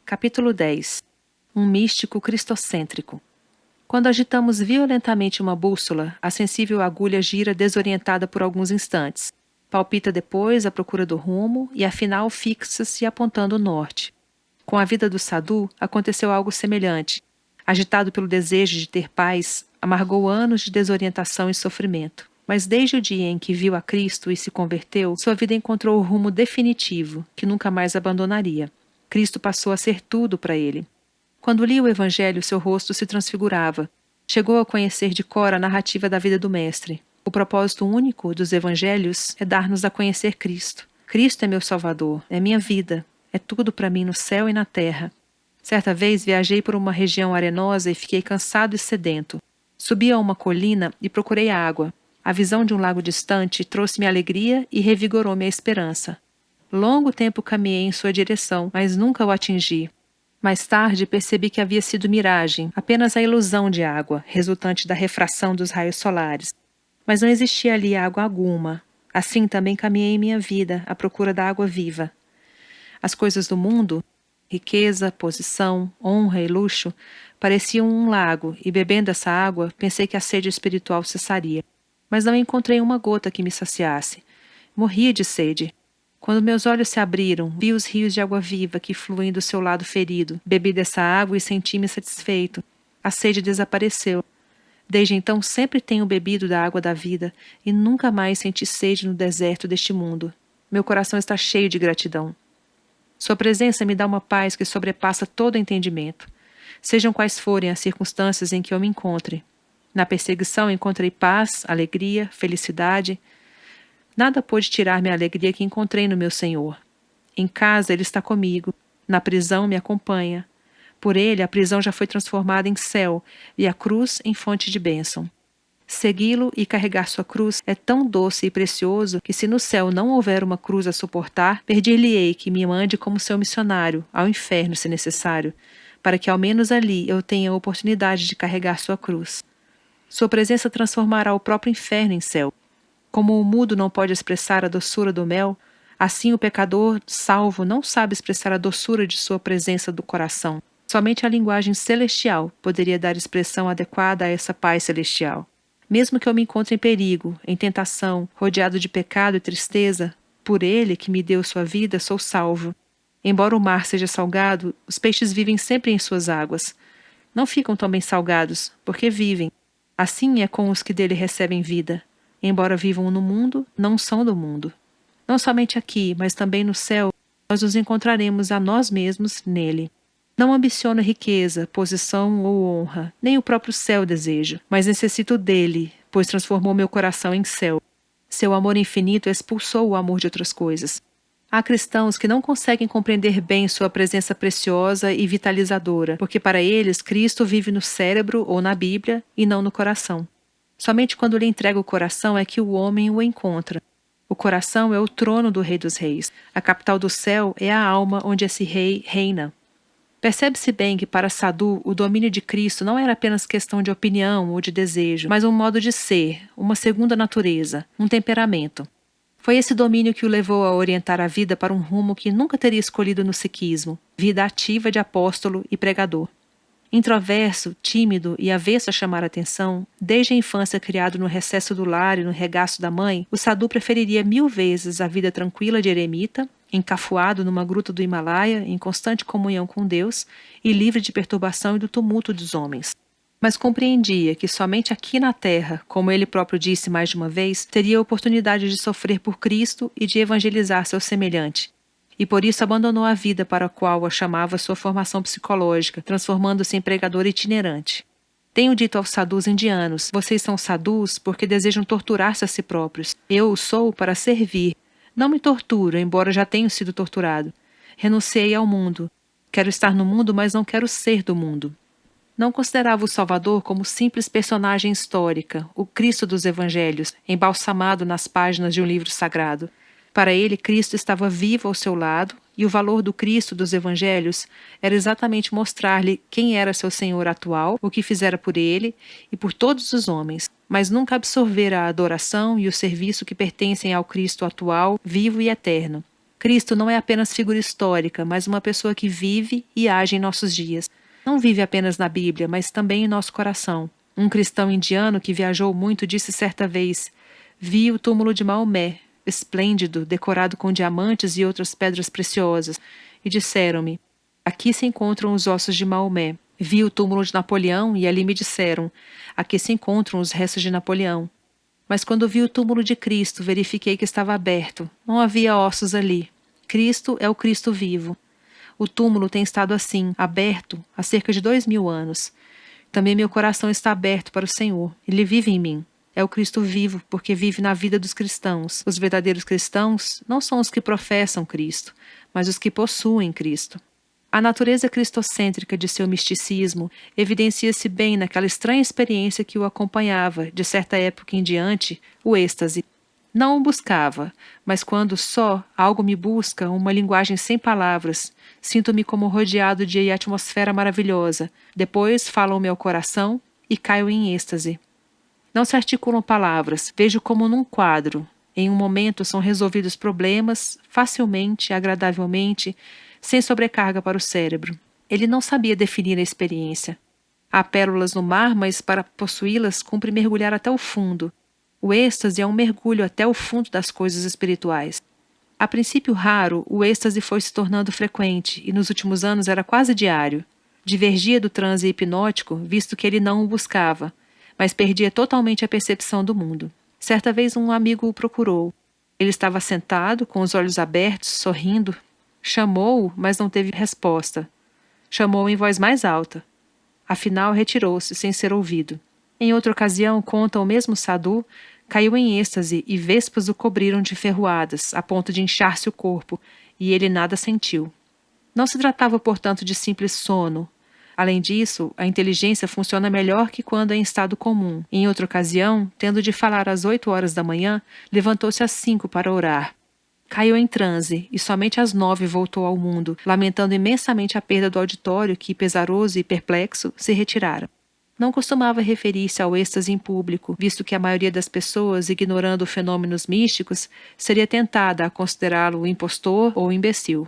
Capítulo 10. Um místico cristocêntrico. Quando agitamos violentamente uma bússola, a sensível agulha gira desorientada por alguns instantes. Palpita depois à procura do rumo e afinal fixa-se apontando o norte. Com a vida do Sadhu aconteceu algo semelhante. Agitado pelo desejo de ter paz, amargou anos de desorientação e sofrimento. Mas desde o dia em que viu a Cristo e se converteu, sua vida encontrou o rumo definitivo, que nunca mais abandonaria. Cristo passou a ser tudo para ele. Quando lia o Evangelho, seu rosto se transfigurava. Chegou a conhecer de cor a narrativa da vida do Mestre. O propósito único dos Evangelhos é dar-nos a conhecer Cristo. Cristo é meu Salvador, é minha vida, é tudo para mim no céu e na terra. Certa vez viajei por uma região arenosa e fiquei cansado e sedento. Subi a uma colina e procurei água. A visão de um lago distante trouxe-me alegria e revigorou minha esperança. Longo tempo caminhei em sua direção, mas nunca o atingi. Mais tarde percebi que havia sido miragem, apenas a ilusão de água, resultante da refração dos raios solares. Mas não existia ali água alguma. Assim também caminhei em minha vida, à procura da água viva. As coisas do mundo, riqueza, posição, honra e luxo, pareciam um lago, e bebendo essa água, pensei que a sede espiritual cessaria. Mas não encontrei uma gota que me saciasse. Morria de sede. Quando meus olhos se abriram, vi os rios de água viva que fluem do seu lado ferido. Bebi dessa água e senti-me satisfeito. A sede desapareceu. Desde então sempre tenho bebido da água da vida e nunca mais senti sede no deserto deste mundo. Meu coração está cheio de gratidão. Sua presença me dá uma paz que sobrepassa todo entendimento. Sejam quais forem as circunstâncias em que eu me encontre. Na perseguição encontrei paz, alegria, felicidade. Nada pôde tirar-me a alegria que encontrei no meu Senhor. Em casa Ele está comigo, na prisão me acompanha. Por Ele a prisão já foi transformada em céu e a cruz em fonte de bênção. Segui-lo e carregar sua cruz é tão doce e precioso que se no céu não houver uma cruz a suportar, pedir-lhe-ei que me mande como seu missionário, ao inferno se necessário, para que ao menos ali eu tenha a oportunidade de carregar sua cruz. Sua presença transformará o próprio inferno em céu. Como o mudo não pode expressar a doçura do mel, assim o pecador salvo não sabe expressar a doçura de sua presença do coração. Somente a linguagem celestial poderia dar expressão adequada a essa paz celestial. Mesmo que eu me encontre em perigo, em tentação, rodeado de pecado e tristeza, por Ele que me deu sua vida, sou salvo. Embora o mar seja salgado, os peixes vivem sempre em suas águas. Não ficam tão bem salgados, porque vivem. Assim é com os que dele recebem vida. Embora vivam no mundo, não são do mundo. Não somente aqui, mas também no céu, nós nos encontraremos a nós mesmos nele. Não ambiciono riqueza, posição ou honra, nem o próprio céu desejo, mas necessito dele, pois transformou meu coração em céu. Seu amor infinito expulsou o amor de outras coisas. Há cristãos que não conseguem compreender bem sua presença preciosa e vitalizadora, porque para eles Cristo vive no cérebro ou na Bíblia e não no coração. Somente quando lhe entrega o coração é que o homem o encontra. O coração é o trono do Rei dos Reis. A capital do céu é a alma onde esse rei reina. Percebe-se bem que para Sadhu o domínio de Cristo não era apenas questão de opinião ou de desejo, mas um modo de ser, uma segunda natureza, um temperamento. Foi esse domínio que o levou a orientar a vida para um rumo que nunca teria escolhido no sikhismo, vida ativa de apóstolo e pregador. Introverso, tímido e avesso a chamar a atenção, desde a infância criado no recesso do lar e no regaço da mãe, o Sadhu preferiria 1000 vezes a vida tranquila de eremita, encafuado numa gruta do Himalaia, em constante comunhão com Deus e livre de perturbação e do tumulto dos homens. Mas compreendia que somente aqui na terra, como ele próprio disse mais de uma vez, teria a oportunidade de sofrer por Cristo e de evangelizar seu semelhante. E por isso abandonou a vida para a qual a chamava sua formação psicológica, transformando-se em pregador itinerante. Tenho dito aos sadhus indianos, vocês são sadhus porque desejam torturar-se a si próprios. Eu o sou para servir. Não me torturo, embora já tenha sido torturado. Renunciei ao mundo. Quero estar no mundo, mas não quero ser do mundo. Não considerava o Salvador como simples personagem histórica, o Cristo dos Evangelhos, embalsamado nas páginas de um livro sagrado. Para ele, Cristo estava vivo ao seu lado, e o valor do Cristo dos Evangelhos era exatamente mostrar-lhe quem era seu Senhor atual, o que fizera por ele e por todos os homens, mas nunca absorver a adoração e o serviço que pertencem ao Cristo atual, vivo e eterno. Cristo não é apenas figura histórica, mas uma pessoa que vive e age em nossos dias. Não vive apenas na Bíblia, mas também em nosso coração. Um cristão indiano que viajou muito disse certa vez: "Vi o túmulo de Maomé, esplêndido, decorado com diamantes e outras pedras preciosas, e disseram-me: aqui se encontram os ossos de Maomé. Vi o túmulo de Napoleão e ali me disseram: aqui se encontram os restos de Napoleão. Mas quando vi o túmulo de Cristo, verifiquei que estava aberto. Não havia ossos ali. Cristo é o Cristo vivo. O túmulo tem estado assim, aberto, há cerca de 2000 anos. Também meu coração está aberto para o Senhor. Ele vive em mim. É o Cristo vivo, porque vive na vida dos cristãos. Os verdadeiros cristãos não são os que professam Cristo, mas os que possuem Cristo. A natureza cristocêntrica de seu misticismo evidencia-se bem naquela estranha experiência que o acompanhava, de certa época em diante, o êxtase. Não o buscava, mas quando só algo me busca, uma linguagem sem palavras, sinto-me como rodeado de atmosfera maravilhosa. Depois fala o meu coração e caio em êxtase. Não se articulam palavras, vejo como num quadro. Em um momento são resolvidos problemas, facilmente, agradavelmente, sem sobrecarga para o cérebro. Ele não sabia definir a experiência. Há pérolas no mar, mas para possuí-las cumpre mergulhar até o fundo. O êxtase é um mergulho até o fundo das coisas espirituais. A princípio raro, o êxtase foi se tornando frequente e nos últimos anos era quase diário. Divergia do transe hipnótico, visto que ele não o buscava, mas perdia totalmente a percepção do mundo. Certa vez um amigo o procurou. Ele estava sentado, com os olhos abertos, sorrindo. Chamou-o, mas não teve resposta. Chamou-o em voz mais alta. Afinal, retirou-se, sem ser ouvido. Em outra ocasião, conta o mesmo sadhu, caiu em êxtase e vespas o cobriram de ferroadas, a ponto de inchar-se o corpo, e ele nada sentiu. Não se tratava, portanto, de simples sono. Além disso, a inteligência funciona melhor que quando é em estado comum. Em outra ocasião, tendo de falar às 8 horas da manhã, levantou-se às 5 para orar. Caiu em transe e somente às 9 voltou ao mundo, lamentando imensamente a perda do auditório que, pesaroso e perplexo, se retirara. Não costumava referir-se ao êxtase em público, visto que a maioria das pessoas, ignorando fenômenos místicos, seria tentada a considerá-lo impostor ou imbecil.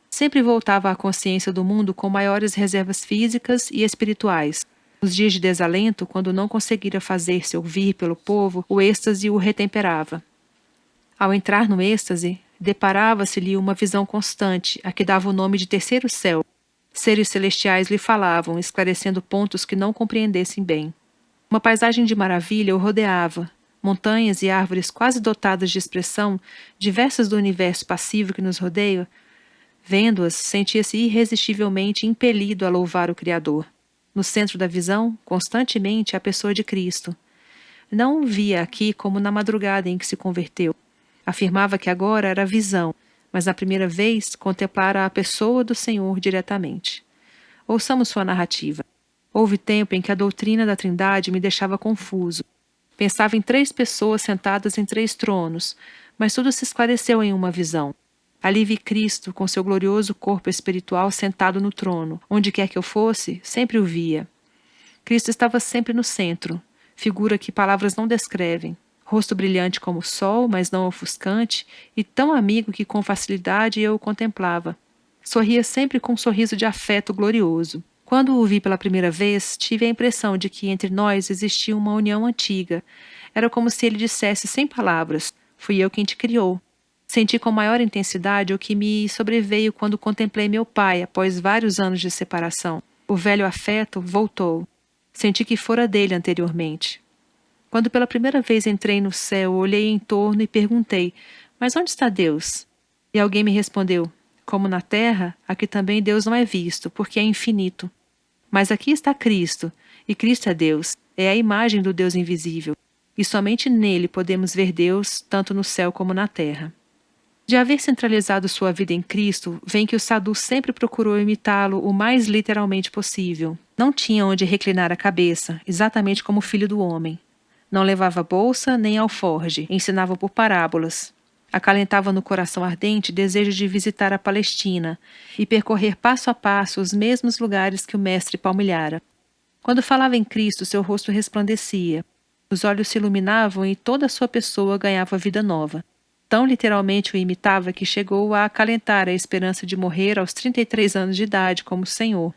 Sempre voltava à consciência do mundo com maiores reservas físicas e espirituais. Nos dias de desalento, quando não conseguira fazer-se ouvir pelo povo, o êxtase o retemperava. Ao entrar no êxtase, deparava-se-lhe uma visão constante, a que dava o nome de terceiro céu. Seres celestiais lhe falavam, esclarecendo pontos que não compreendessem bem. Uma paisagem de maravilha o rodeava, montanhas e árvores quase dotadas de expressão, diversas do universo passivo que nos rodeia. Vendo-as, sentia-se irresistivelmente impelido a louvar o Criador. No centro da visão, constantemente, a pessoa de Cristo. Não o via aqui como na madrugada em que se converteu. Afirmava que agora era visão, mas na primeira vez contemplara a pessoa do Senhor diretamente. Ouçamos sua narrativa. Houve tempo em que a doutrina da Trindade me deixava confuso. Pensava em 3 pessoas sentadas em 3 tronos, mas tudo se esclareceu em uma visão. Ali vi Cristo com seu glorioso corpo espiritual sentado no trono. Onde quer que eu fosse, sempre o via. Cristo estava sempre no centro, figura que palavras não descrevem. Rosto brilhante como o sol, mas não ofuscante, e tão amigo que com facilidade eu o contemplava. Sorria sempre com um sorriso de afeto glorioso. Quando o vi pela primeira vez, tive a impressão de que entre nós existia uma união antiga. Era como se ele dissesse sem palavras: fui eu quem te criou. Senti com maior intensidade o que me sobreveio quando contemplei meu pai após vários anos de separação. O velho afeto voltou. Senti que fora dele anteriormente. Quando pela primeira vez entrei no céu, olhei em torno e perguntei: mas onde está Deus? E alguém me respondeu: como na terra, aqui também Deus não é visto, porque é infinito. Mas aqui está Cristo, e Cristo é Deus, é a imagem do Deus invisível, e somente nele podemos ver Deus, tanto no céu como na terra. De haver centralizado sua vida em Cristo, vem que o sadhu sempre procurou imitá-lo o mais literalmente possível. Não tinha onde reclinar a cabeça, exatamente como o filho do homem. Não levava bolsa nem alforge, ensinava por parábolas. Acalentava no coração ardente desejo de visitar a Palestina e percorrer passo a passo os mesmos lugares que o mestre palmilhara. Quando falava em Cristo, seu rosto resplandecia. Os olhos se iluminavam e toda a sua pessoa ganhava vida nova. Tão literalmente o imitava que chegou a acalentar a esperança de morrer aos 33 anos de idade como senhor.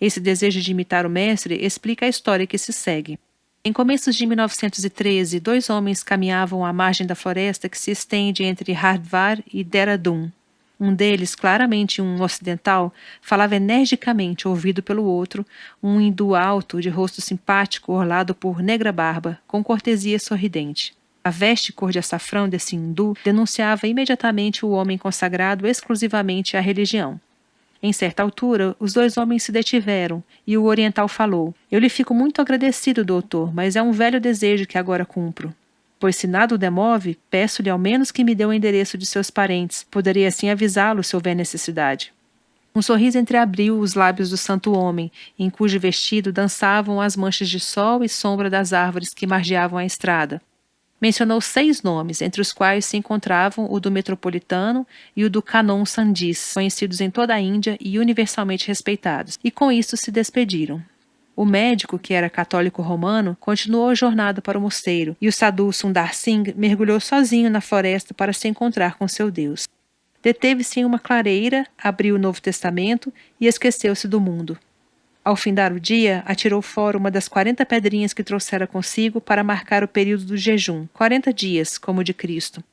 Esse desejo de imitar o mestre explica a história que se segue. Em começos de 1913, dois homens caminhavam à margem da floresta que se estende entre Hardwar e Dehradun. Um deles, claramente um ocidental, falava energicamente, ouvido pelo outro, um hindu alto, de rosto simpático, orlado por negra barba, com cortesia sorridente. A veste cor de açafrão desse hindu denunciava imediatamente o homem consagrado exclusivamente à religião. Em certa altura, os dois homens se detiveram e o oriental falou: "Eu lhe fico muito agradecido, doutor, mas é um velho desejo que agora cumpro. Pois se nada o demove, peço-lhe ao menos que me dê o endereço de seus parentes. Poderei assim avisá-lo se houver necessidade." Um sorriso entreabriu os lábios do santo homem, em cujo vestido dançavam as manchas de sol e sombra das árvores que margeavam a estrada. Mencionou 6 nomes, entre os quais se encontravam o do metropolitano e o do Canon Sandis, conhecidos em toda a Índia e universalmente respeitados, e com isso se despediram. O médico, que era católico romano, continuou a jornada para o mosteiro, e o sadhu Sundar Singh mergulhou sozinho na floresta para se encontrar com seu Deus. Deteve-se em uma clareira, abriu o Novo Testamento e esqueceu-se do mundo. Ao findar o dia, atirou fora uma das 40 pedrinhas que trouxera consigo para marcar o período do jejum, 40 dias, como o de Cristo.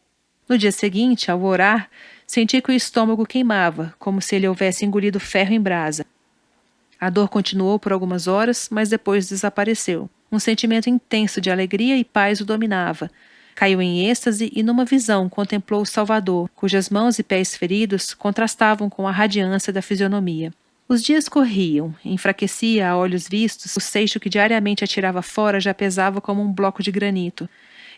No dia seguinte, ao orar, senti que o estômago queimava, como se ele houvesse engolido ferro em brasa. A dor continuou por algumas horas, mas depois desapareceu. Um sentimento intenso de alegria e paz o dominava. Caiu em êxtase e numa visão contemplou o Salvador, cujas mãos e pés feridos contrastavam com a radiância da fisionomia. Os dias corriam, enfraquecia a olhos vistos, o seixo que diariamente atirava fora já pesava como um bloco de granito,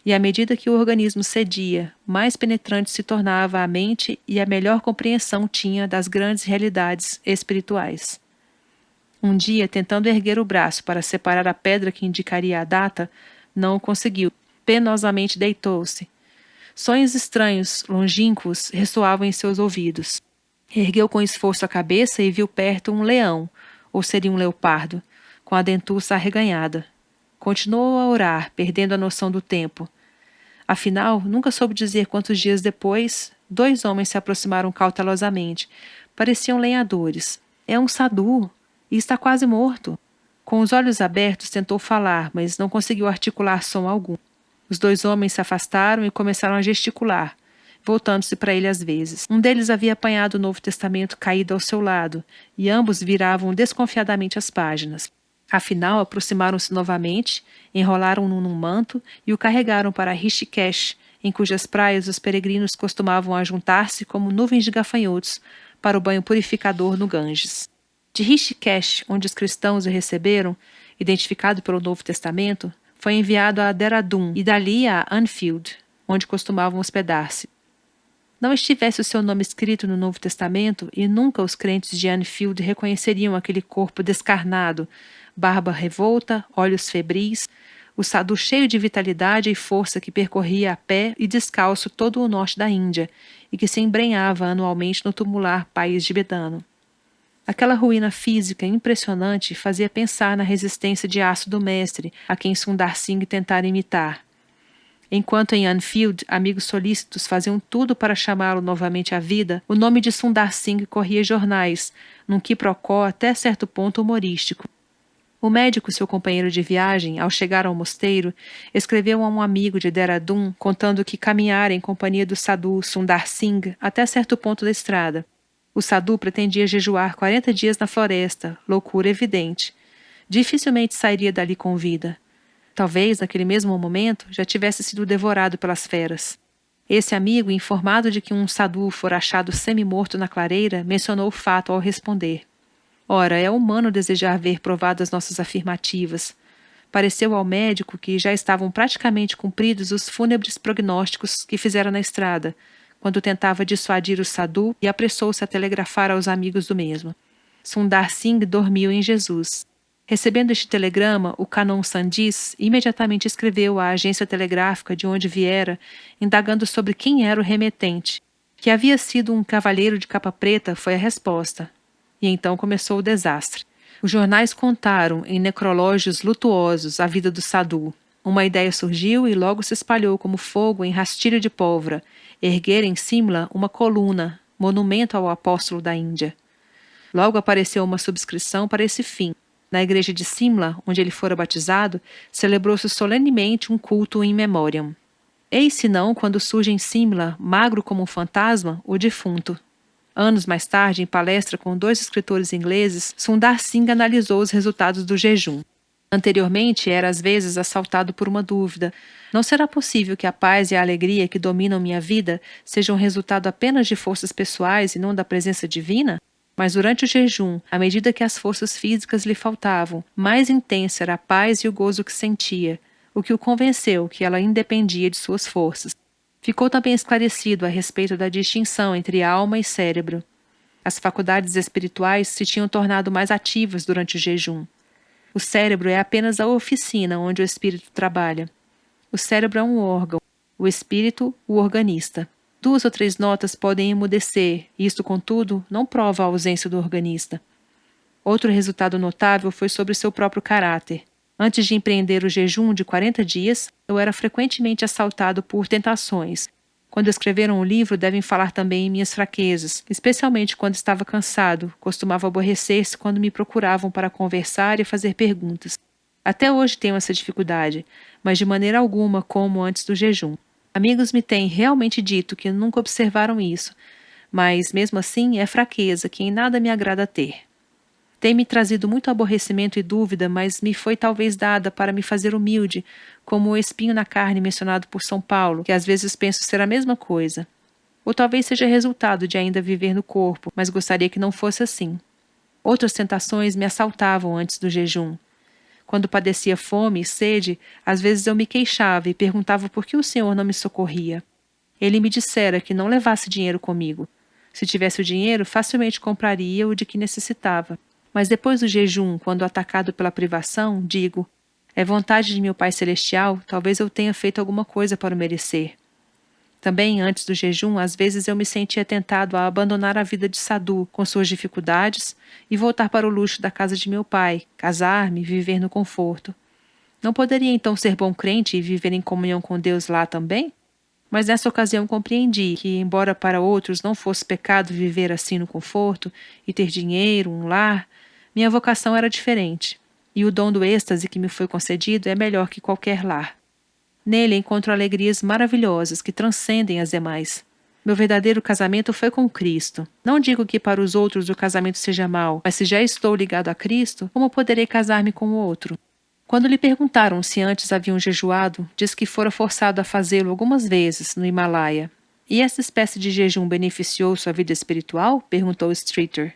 e à medida que o organismo cedia, mais penetrante se tornava a mente e a melhor compreensão tinha das grandes realidades espirituais. Um dia, tentando erguer o braço para separar a pedra que indicaria a data, não o conseguiu. Penosamente deitou-se. Sonhos estranhos, longínquos, ressoavam em seus ouvidos. Ergueu com esforço a cabeça e viu perto um leão, ou seria um leopardo, com a dentuça arreganhada. Continuou a orar, perdendo a noção do tempo. Afinal, nunca soube dizer quantos dias depois, 2 homens se aproximaram cautelosamente. Pareciam lenhadores. É um sadhu, e está quase morto. Com os olhos abertos tentou falar, mas não conseguiu articular som algum. Os 2 homens se afastaram e começaram a gesticular, voltando-se para ele às vezes. Um deles havia apanhado o Novo Testamento caído ao seu lado, e ambos viravam desconfiadamente as páginas. Afinal, aproximaram-se novamente, enrolaram-no num manto e o carregaram para Rishikesh, em cujas praias os peregrinos costumavam ajuntar-se como nuvens de gafanhotos para o banho purificador no Ganges. De Rishikesh, onde os cristãos o receberam, identificado pelo Novo Testamento, foi enviado a Dehradun e dali a Anfield, onde costumavam hospedar-se. Não estivesse o seu nome escrito no Novo Testamento, e nunca os crentes de Anfield reconheceriam aquele corpo descarnado, barba revolta, olhos febris, o sadhu cheio de vitalidade e força que percorria a pé e descalço todo o norte da Índia e que se embrenhava anualmente no tumular país de Bedano. Aquela ruína física impressionante fazia pensar na resistência de aço do mestre, a quem Sundar Singh tentara imitar. Enquanto em Anfield amigos solícitos faziam tudo para chamá-lo novamente à vida, o nome de Sundar Singh corria jornais, num quiprocó até certo ponto humorístico. O médico, seu companheiro de viagem, ao chegar ao mosteiro, escreveu a um amigo de Dehradun contando que caminhara em companhia do sadhu Sundar Singh até certo ponto da estrada. O sadhu pretendia jejuar 40 dias na floresta, loucura evidente. Dificilmente sairia dali com vida. Talvez, naquele mesmo momento, já tivesse sido devorado pelas feras. Esse amigo, informado de que um sadhu fora achado semi-morto na clareira, mencionou o fato ao responder. Ora, é humano desejar ver provadas nossas afirmativas. Pareceu ao médico que já estavam praticamente cumpridos os fúnebres prognósticos que fizera na estrada, quando tentava dissuadir o sadhu e apressou-se a telegrafar aos amigos do mesmo. Sundar Singh dormiu em Jesus. Recebendo este telegrama, o Canon Sandis imediatamente escreveu à agência telegráfica de onde viera, indagando sobre quem era o remetente. Que havia sido um cavalheiro de capa preta foi a resposta. E então começou o desastre. Os jornais contaram, em necrológios lutuosos, a vida do sadhu. Uma ideia surgiu e logo se espalhou como fogo em rastilho de pólvora, erguer em Simla uma coluna, monumento ao apóstolo da Índia. Logo apareceu uma subscrição para esse fim. Na igreja de Simla, onde ele fora batizado, celebrou-se solenemente um culto in memoriam. Eis senão quando surge em Simla, magro como um fantasma, o defunto. Anos mais tarde, em palestra com 2 escritores ingleses, Sundar Singh analisou os resultados do jejum. Anteriormente, era às vezes assaltado por uma dúvida. Não será possível que a paz e a alegria que dominam minha vida sejam resultado apenas de forças pessoais e não da presença divina? Mas durante o jejum, à medida que as forças físicas lhe faltavam, mais intensa era a paz e o gozo que sentia, o que o convenceu que ela independia de suas forças. Ficou também esclarecido a respeito da distinção entre alma e cérebro. As faculdades espirituais se tinham tornado mais ativas durante o jejum. O cérebro é apenas a oficina onde o espírito trabalha. O cérebro é um órgão, o espírito, o organista. 2 ou 3 notas podem emudecer, e isto, contudo, não prova a ausência do organista. Outro resultado notável foi sobre seu próprio caráter. Antes de empreender o jejum de 40 dias, eu era frequentemente assaltado por tentações. Quando escreveram o livro, devem falar também em minhas fraquezas, especialmente quando estava cansado. Costumava aborrecer-se quando me procuravam para conversar e fazer perguntas. Até hoje tenho essa dificuldade, mas de maneira alguma como antes do jejum. Amigos me têm realmente dito que nunca observaram isso, mas mesmo assim é fraqueza que em nada me agrada ter. Tem-me trazido muito aborrecimento e dúvida, mas me foi talvez dada para me fazer humilde, como o espinho na carne mencionado por São Paulo, que às vezes penso ser a mesma coisa. Ou talvez seja resultado de ainda viver no corpo, mas gostaria que não fosse assim. Outras tentações me assaltavam antes do jejum. Quando padecia fome e sede, às vezes eu me queixava e perguntava por que o Senhor não me socorria. Ele me dissera que não levasse dinheiro comigo. Se tivesse o dinheiro, facilmente compraria o de que necessitava. Mas depois do jejum, quando atacado pela privação, digo: é vontade de meu Pai Celestial, talvez eu tenha feito alguma coisa para o merecer. Também, antes do jejum, às vezes eu me sentia tentado a abandonar a vida de sadhu, com suas dificuldades, e voltar para o luxo da casa de meu pai, casar-me e viver no conforto. Não poderia então ser bom crente e viver em comunhão com Deus lá também? Mas nessa ocasião compreendi que, embora para outros não fosse pecado viver assim no conforto e ter dinheiro, um lar, minha vocação era diferente, e o dom do êxtase que me foi concedido é melhor que qualquer lar. Nele encontro alegrias maravilhosas que transcendem as demais. Meu verdadeiro casamento foi com Cristo. Não digo que para os outros o casamento seja mau, mas se já estou ligado a Cristo, como poderei casar-me com o outro? Quando lhe perguntaram se antes haviam jejuado, diz que fora forçado a fazê-lo algumas vezes no Himalaia. E essa espécie de jejum beneficiou sua vida espiritual? Perguntou Streeter.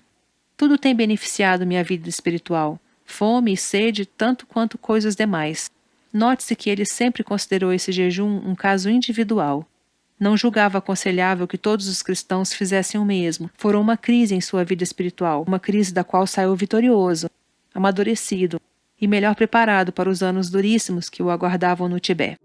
Tudo tem beneficiado minha vida espiritual. Fome e sede, tanto quanto coisas demais. Note-se que ele sempre considerou esse jejum um caso individual. Não julgava aconselhável que todos os cristãos fizessem o mesmo. Fora uma crise em sua vida espiritual, uma crise da qual saiu vitorioso, amadurecido e melhor preparado para os anos duríssimos que o aguardavam no Tibete.